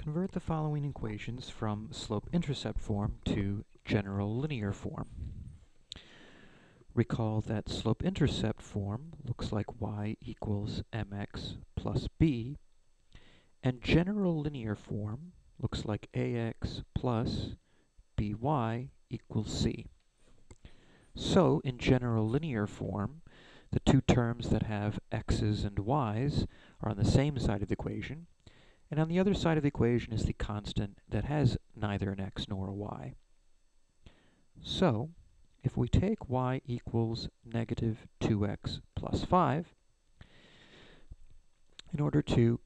Convert the following equations from slope-intercept form to general linear form. Recall that slope-intercept form looks like y equals mx plus b, and general linear form looks like ax plus by equals c. So, in general linear form, the two terms that have x's and y's are on the same side of the equation, and on the other side of the equation is the constant that has neither an x nor a y. So, if we take y equals negative 2x plus 5, in order to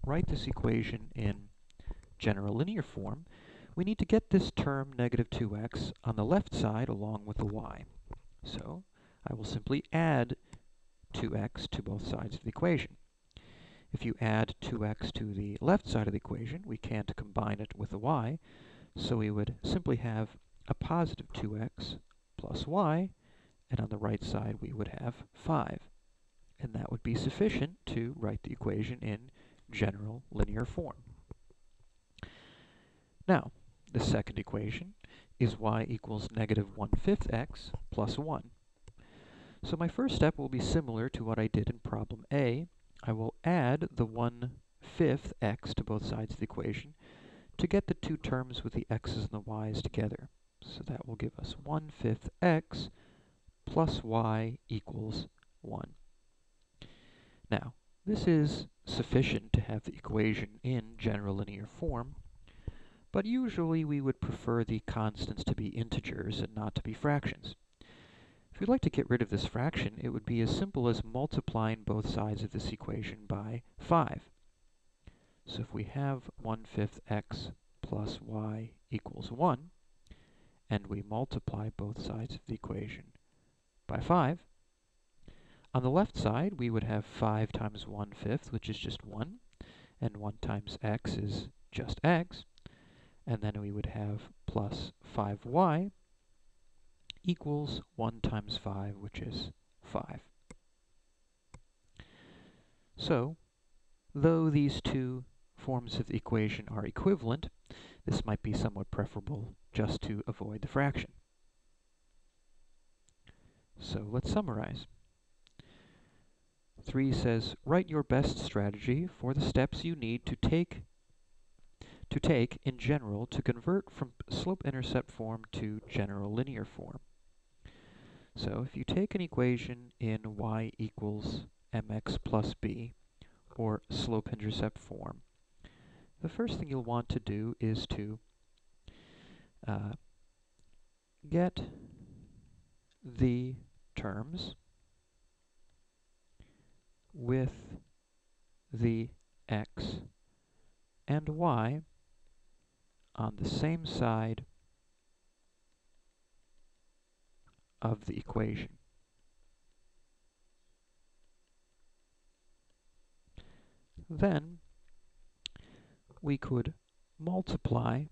write this equation in general linear form, we need to get this term negative 2x on the left side along with the y. So, I will simply add 2x to both sides of the equation. If you add 2x to the left side of the equation, we can't combine it with the y, so we would simply have a positive 2x plus y, and on the right side we would have 5. And that would be sufficient to write the equation in general linear form. Now, the second equation is y equals negative 1/5 x plus 1. So my first step will be similar to what I did in problem A. I will add the 1/5 x to both sides of the equation to get the two terms with the x's and the y's together. So that will give us 1/5 x plus y equals 1. Now, this is sufficient to have the equation in general linear form, but usually we would prefer the constants to be integers and not to be fractions. If you'd like to get rid of this fraction, it would be as simple as multiplying both sides of this equation by 5. So if we have 1/5 x plus y equals 1, and we multiply both sides of the equation by 5, on the left side we would have 5 times 1/5, which is just 1, and 1 times x is just x, and then we would have plus 5y equals 1 times 5, which is 5. So, though these two forms of the equation are equivalent, this might be somewhat preferable just to avoid the fraction. So let's summarize. 3 says, write your best strategy for the steps you need to take in general to convert from slope-intercept form to general linear form. So if you take an equation in y equals mx plus b, or slope-intercept form, the first thing you'll want to do is to get the terms with the x and y on the same side of the equation. Then we could multiply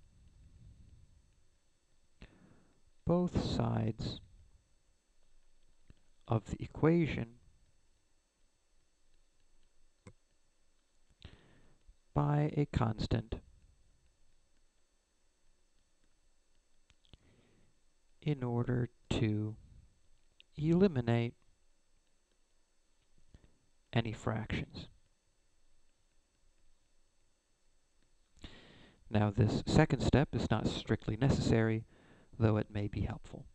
both sides of the equation by a constant in order to eliminate any fractions. Now, this second step is not strictly necessary, though it may be helpful.